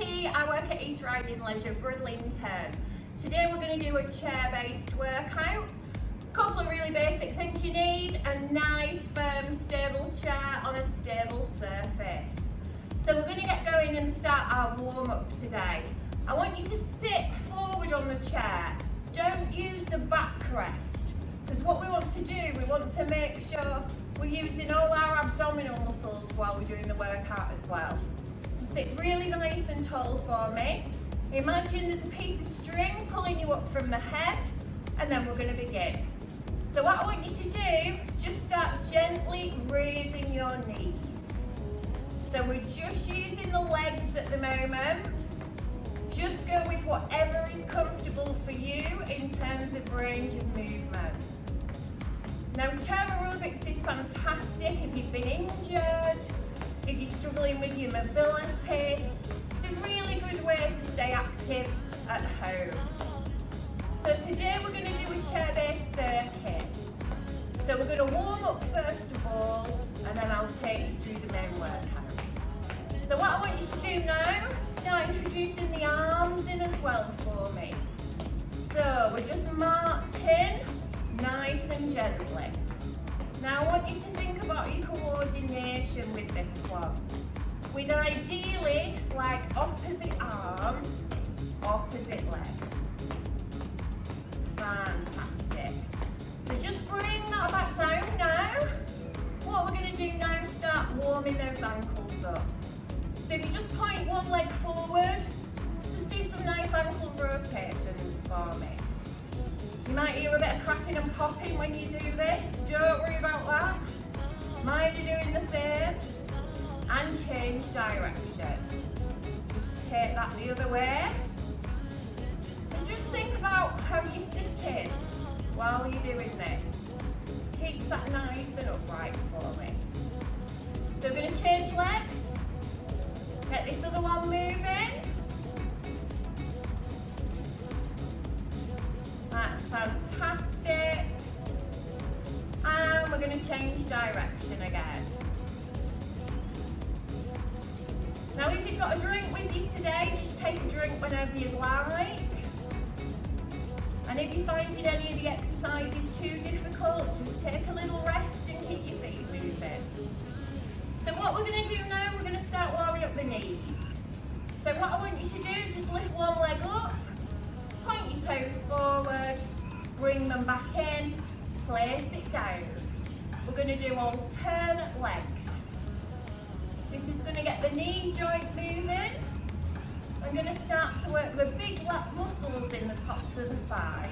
Vicky, I work at East Riding Leisure, Bridlington. Today we're going to do a chair-based workout. A couple of really basic things you need: a nice, firm, stable chair on a stable surface. So we're going to get going and start our warm-up today. I want you to sit forward on the chair. Don't use the backrest, because what we want to do, we want to make sure we're using all our abdominal muscles while we're doing the workout as well. So sit really nice and tall for me. Imagine there's a piece of string pulling you up from the head, and then we're going to begin. So what I want you to do, just start gently raising your knees. So we're just using the legs at the moment. Just go with whatever is comfortable for you in terms of range of movement. Now, chair aerobics is fantastic if you've been injured, if you're struggling with your mobility. It's a really good way to stay active at home. So today we're going to do a chair-based circuit. So we're going to warm up first of all, and then I'll take you through the main workout. So what I want you to do now, start introducing the arms in as well for me. So we're just marching nice and gently. Now I want you to think about your coordination with this one. We'd ideally like opposite arm, opposite leg. Fantastic. So just bring that back down now. What we're going to do now, start warming those ankles up. So if you just point one leg forward, just do some nice ankle rotations for me. You might hear a bit of cracking and popping when you do this. Don't worry about that. Mind you doing the same. And change direction. Just take that the other way. And just think about how you're sitting while you're doing this. Keeps that nice and upright for me. So we're going to change legs. Get this other one moving. That's fantastic. And we're going to change direction again. Now if you've got a drink with you today, just take a drink whenever you'd like. And if you're finding any of the exercises too difficult, just take a little rest and keep your feet moving. So what we're going to do now, we're going to start warming up the knees. So what I want you to do, just lift one leg up, point your toes forward, bring them back in, place it down. We're going to do alternate legs. This is going to get the knee joint moving. I'm going to start to work the big lat muscles in the tops of the thighs.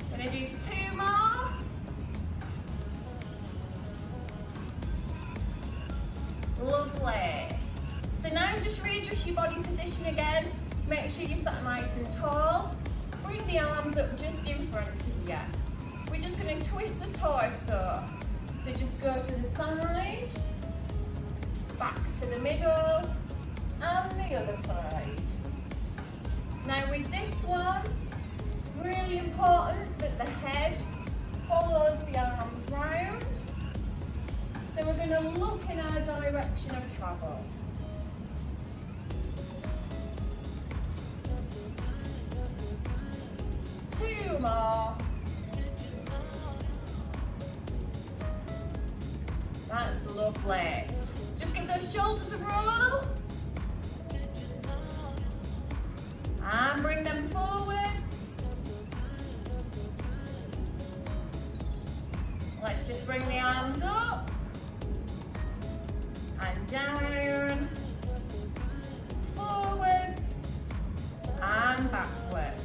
Going to do two more. Lovely. So now just readjust your body position again. Make sure you're sat nice and tall. Bring the arms up just in front of you. We're just going to twist the torso. So just go to the side, back to the middle, and the other side. Now with this one, really important that the head follows the arms round. So we're going to look in our direction of travel. Two more. That's lovely. Just give those shoulders a roll. And bring them forwards. Let's just bring the arms up. And down. Forwards. And backwards.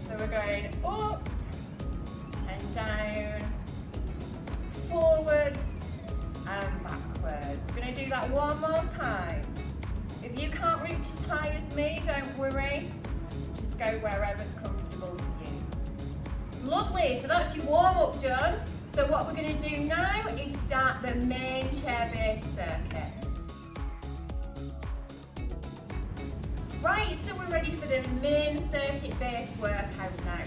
So we're going up and down. Forwards. And backwards. Going to do that one more time. If you can't reach as high as me, don't worry. Just go wherever's comfortable for you. Lovely, so that's your warm-up done. So what we're going to do now is start the main chair-based circuit. Right, so we're ready for the main circuit-based workout now.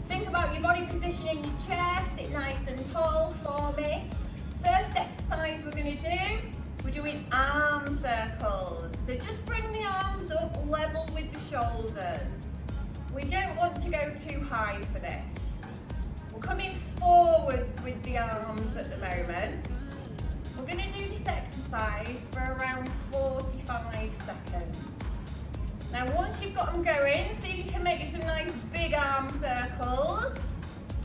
Think about your body position in your chair, sit nice and tall for me. First exercise exercise we're going to do, we're doing arm circles. So just bring the arms up level with the shoulders. We don't want to go too high for this. We're coming forwards with the arms at the moment. We're going to do this exercise for around 45 seconds. Now once you've got them going, see if you can make some nice big arm circles.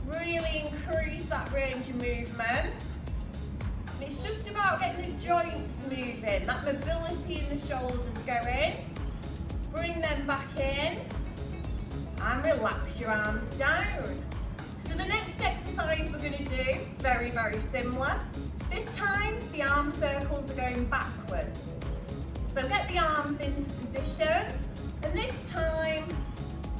Really increase that range of movement. And it's just about getting the joints moving, that mobility in the shoulders going. Bring them back in and relax your arms down. So the next exercise we're going to do, very, very similar. This time the arm circles are going backwards. So get the arms into position, and this time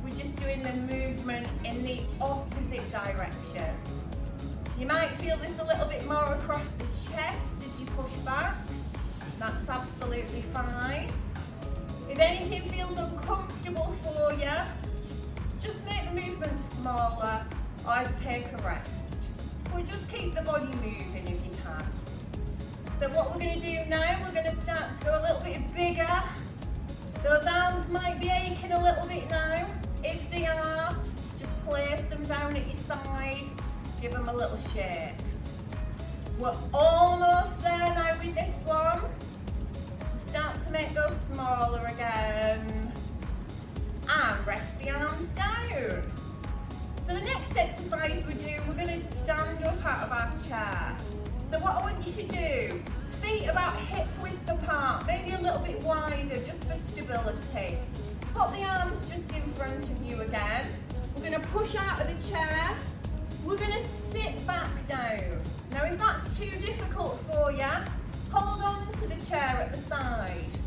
we're just doing the movement in the opposite direction. You might feel this a little bit more across the chest as you push back. That's absolutely fine. If anything feels uncomfortable for you, just make the movement smaller or take a rest. Or just keep the body moving if you can. So what we're going to do now, we're going to start to go a little bit bigger. Those arms might be aching a little bit now. If they are, just place them down at your side. Give them a little shake. We're almost there now with this one. So start to make those smaller again. And rest the arms down. So the next exercise we do, we're going to stand up out of our chair. So what I want you to do, feet about hip width apart, maybe a little bit wider just for stability. Put the arms just in front of you again. We're going to push out of the chair. We're going to sit back down. Now if that's too difficult for you, hold on to the chair at the side.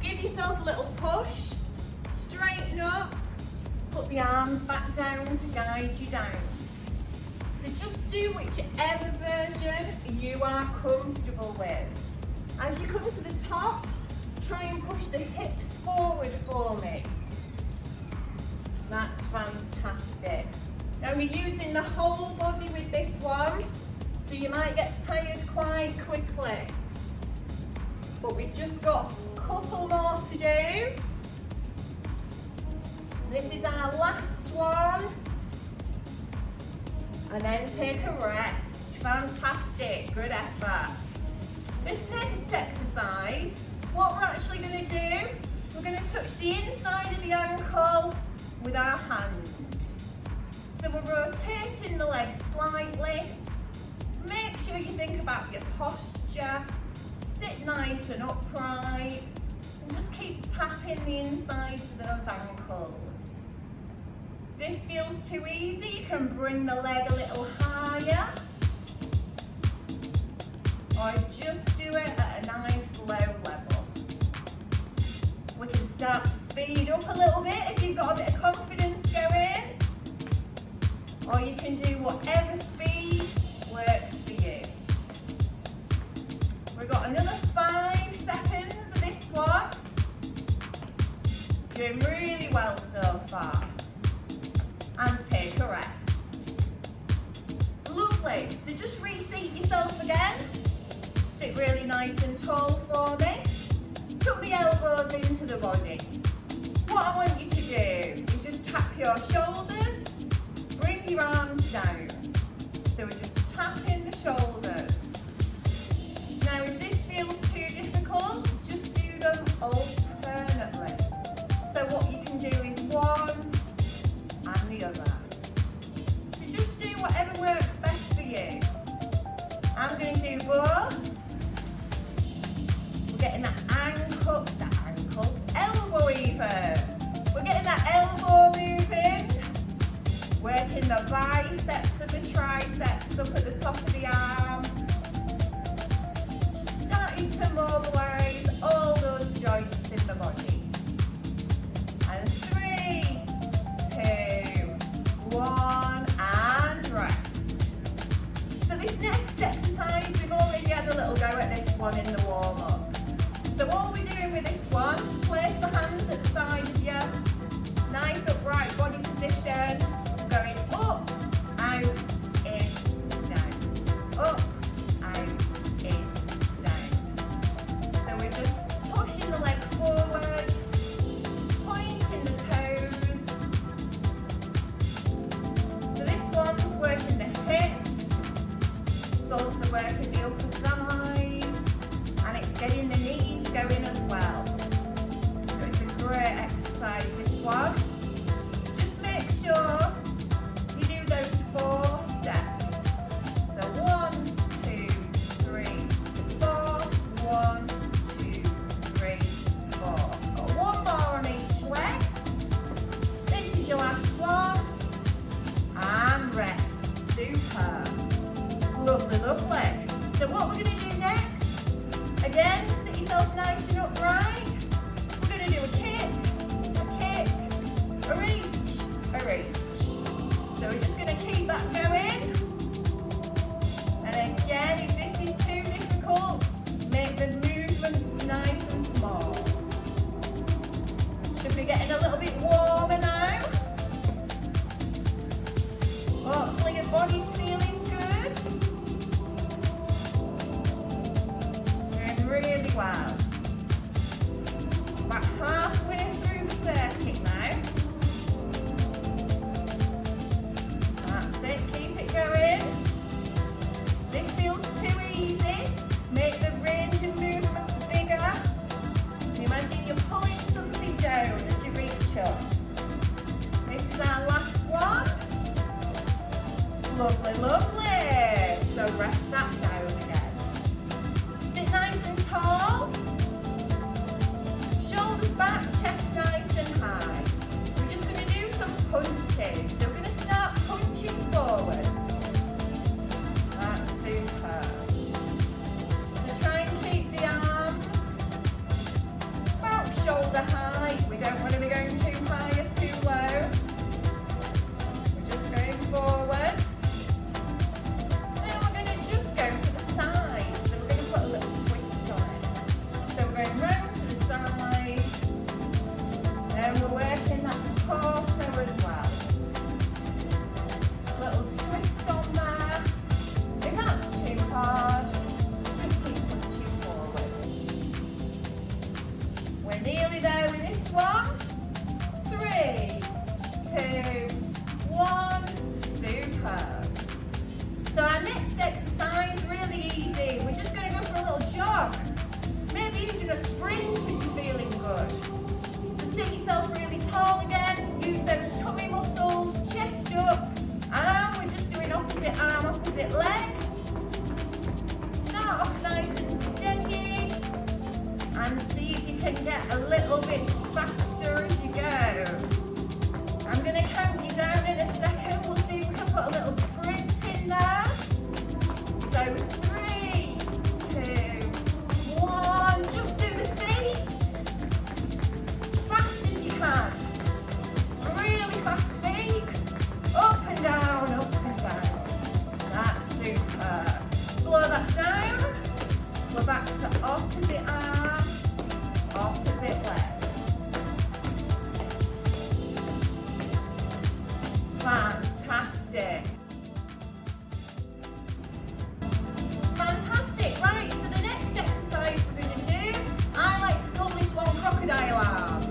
Give yourself a little push, straighten up, put the arms back down to guide you down. So just do whichever version you are comfortable with. As you come to the top, try and push the hips forward for me. That's fantastic. Now we're using the whole body with this one, so you might get tired quite quickly. But we've just got a couple more to do. This is our last one. And then take a rest. Fantastic, good effort. This next exercise, what we're actually going to do, we're going to touch the inside of the ankle with our hand. So we're rotating the leg slightly. Make sure you think about your posture. Sit nice and upright. And just keep tapping the insides of those ankles. If this feels too easy, you can bring the leg a little higher. Or just do it at a nice low level. We can start to speed up a little bit if you've got a bit of confidence going. Or you can do whatever speed works for you. We've got another 5 seconds of this one. Doing really well so far. And take a rest. Lovely. So just reseat yourself again. Sit really nice and tall for me. Tuck the elbows into the body. What I want you to do is just tap your shoulders, bring your arms down. So we're just tapping the shoulders. Now if this feels too difficult, just do them alternately. So what you can do is one and the other. So just do whatever works best for you. I'm going to do both. We're getting that elbow even. We're getting that elbow moving. Working the biceps and the triceps up at the top of the arm. Just starting to mobilise all those joints in the body. And 3, 2, 1, and rest. So this next exercise, we've already had a little go at this one in the warm-up. So all we're doing with this one, place the hands at the side of you, nice upright body position, going up, out, in, down, up, out, in, we're working the upper thighs, and it's getting the knees going as well. So it's a great exercise, this one. Just make sure you do those 4 steps. So 1, 2, 3, 4, 1, 2, 3, 4. Got one more on each leg. This is your last one. And rest. Super. Lovely, lovely. So what we're going to do next, again, sit yourself nice and upright. We're going to do a kick, a reach, a reach. So we're just going to keep that going. And again, if this is too difficult, make the movements nice and small. Should be getting a little bit warmer now. Hopefully your body's feeling good. Doing really well. About halfway through the circuit now. That's it, keep it going. This feels too easy. Make the range of movement bigger. Imagine you're pulling something down as you reach up. This is our last one. Lovely, lovely. So rest that down again. Sit nice and tall. Shoulders back, chest nice and high. We're just going to do some punches. So we're going to start punching forwards. That's super. So try and keep the arms about shoulder height. We don't want to be going too high or too low. We're just going forward. And we're working that torso as well. Little twist on there. If that's too hard, just keep punching forward. We're nearly there with this one. 3, 2, 1. Super. So our next exercise, really easy. We're just going to go for a little jog. Maybe even a sprint if you're feeling good. Sit yourself really tall again, use those tummy muscles, chest up, and we're just doing opposite arm, opposite leg. Start off nice and steady, and see if you can get a little bit faster as you go. I'm going to count you down in a second, we'll see if we can put a little sprint in there. So 3, 2, 1, just do the feet. Really fast feet. Up and down, up and down. That's super. Slow that down. We're back to opposite arm, opposite leg. Fantastic. Fantastic. Right, so the next exercise we're going to do, I like to call this one crocodile arms.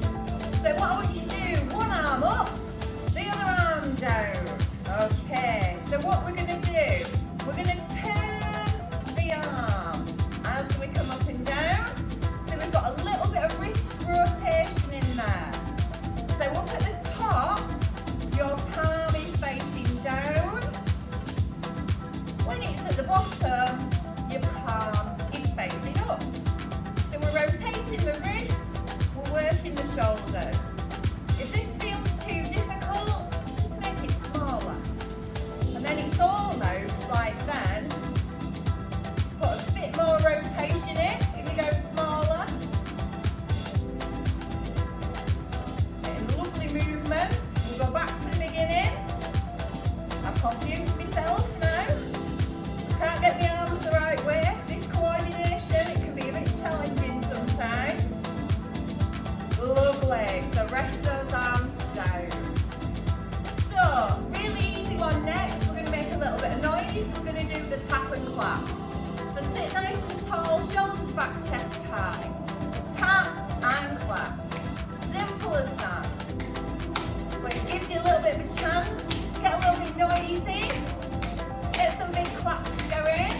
So what I want you to do, one arm up, the other arm down. Okay, so what we're going to do, we're going to turn the arm as we come up and down. So we've got a little bit of wrist rotation in there. So up at the top, your palm is facing down. When it's at the bottom, your palm is facing up. So we're rotating the wrist, we're working the shoulders. If this feels too difficult, just make it smaller. And then it's almost like then, put a bit more rotation in if you go smaller. Getting lovely movement. We'll go back to the beginning. I've confused myself now. Can't get my arms the right way. This coordination, it can be a bit challenging sometimes. Lovely. So rest those arms down. So, really easy one next. We're going to make a little bit of noise. We're going to do the tap and clap. So sit nice and tall, shoulders back, chest high. So tap and clap. Simple as that. But it gives you a little bit of a chance. Get a little bit noisy. Get some big claps going.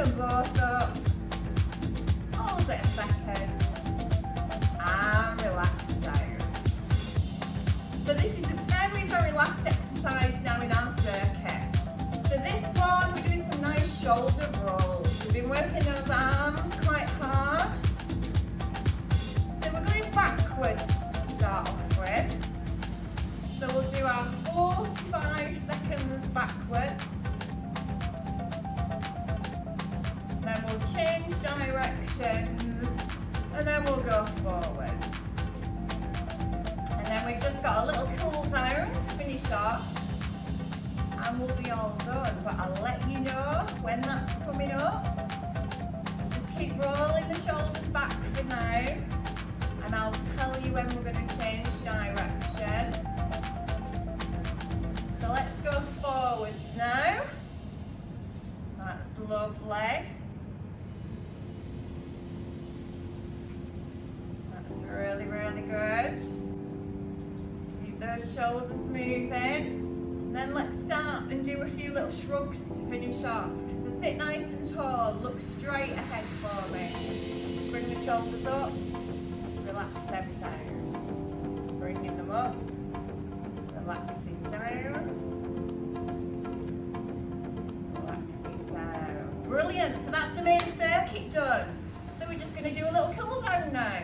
them both up. Hold it a second. And relax down. So this is the very, very last exercise now in our circuit. So this one, we're doing some nice shoulder rolls. We've been working those arms quite hard. So we're going backwards to start off with. So we'll do our 4 to 5 seconds backwards. Then we'll change directions and then we'll go forwards. And then we've just got a little cool down to finish off and we'll be all done. But I'll let you know when that's coming up. Just keep rolling the shoulders back for now and I'll tell you when we're going to change direction. So let's go forwards now. That's lovely. That's really, really good. Keep those shoulders moving. Then let's start and do a few little shrugs to finish off. So sit nice and tall, look straight ahead for me. Bring the shoulders up, relax them down. Bringing them up, relaxing down. Relaxing down. Brilliant, so that's the main circuit done. So we're just going to do a little cool down now.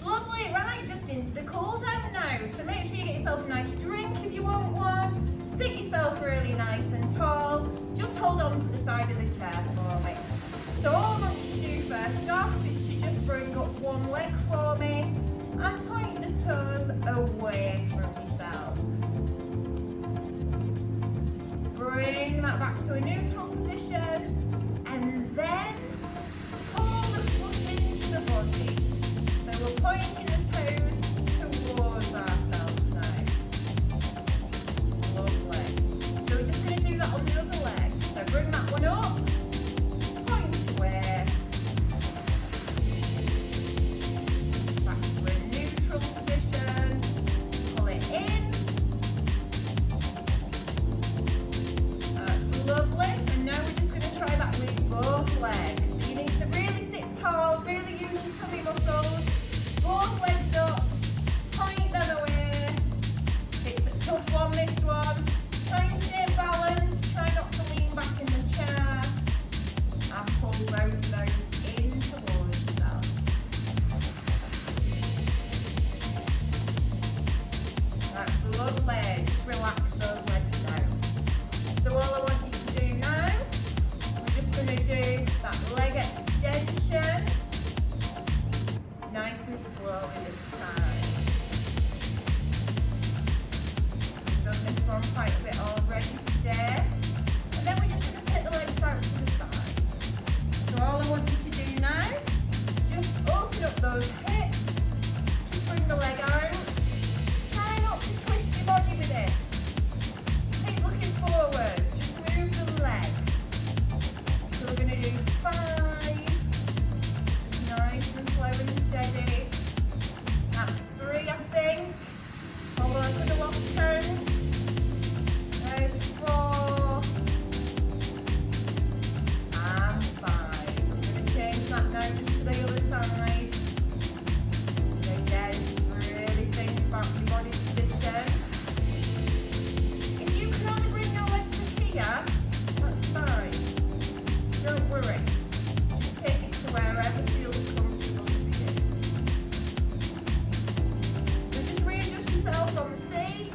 Lovely, right, just into the cool down now. So make sure you get yourself a nice drink if you want one. Sit yourself really nice and tall. Just hold on to the side of the chair for me. So all I want you to do first off is to just bring up one leg for me and point the toes away from yourself. Bring that back to a neutral position and then pull the foot into the body. So we're pointing the toes towards ourselves now. Lovely. So we're just going to do that on the other leg. So bring that one up, point away. Back to a neutral position. Pull it in. That's lovely. And now we're just going to try that with both legs. So you need to really sit tall, really use your tummy muscles. Both legs up, point them away. It's a tough one, this one. Try and stay balanced, try not to lean back in the chair. And pull both those in towards yourself. That's lovely. Just relax those legs down. So all I want you to do now, we're just going to do that leg extension. Nice and slowly this time. We've done this one quite a bit already today. And then we're just going to take the legs out to the side. So all I want you to do now, just open up those hips. Just bring the leg out. Try not to twist your body with it. Keep looking forward. Just move the leg. So we're going to do 5. Nice and slow and steady. That's 3, I think. Although I could have lost 10. There's 4. And 5. I'm going to change that now just to the other side. And again, just really think about your body position. If you can only bring your legs to here, that's fine. Don't worry. Just take it to wherever feels comfortable for you. So just readjust yourself on the seat.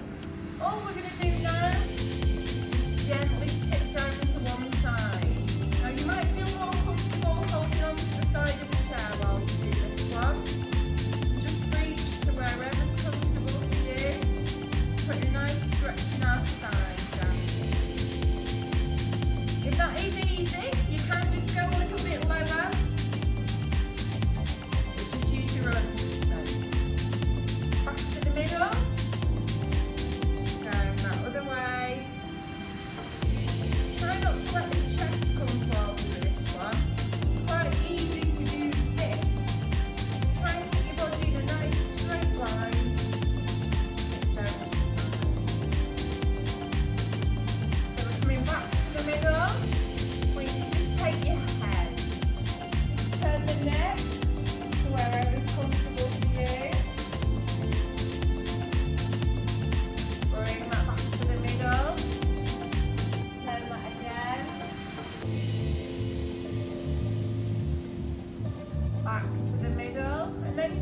All we're going to do now is just gently tip down to one side. Now you might feel more comfortable holding on to the side of the chair while you do this one. Just reach to wherever's comfortable for you. Just put a nice stretch in our side down. If that is easy, you can just go a little bit lower. Just use your own movement. Back to the middle. Down that other way. Try not to let the chest come forward with this one. It's quite easy to do this. Try and keep your body in a nice straight line. Down to the side. So we're coming back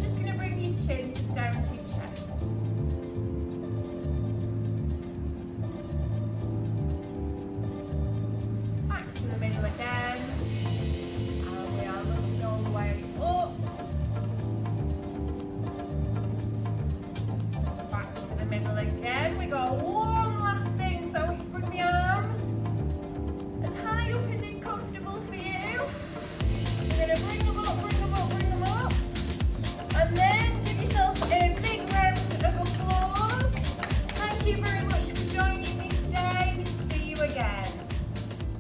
just going to bring your chin just down to your chest. Back to the middle again. And we are looking all the way up. Back to the middle again. We go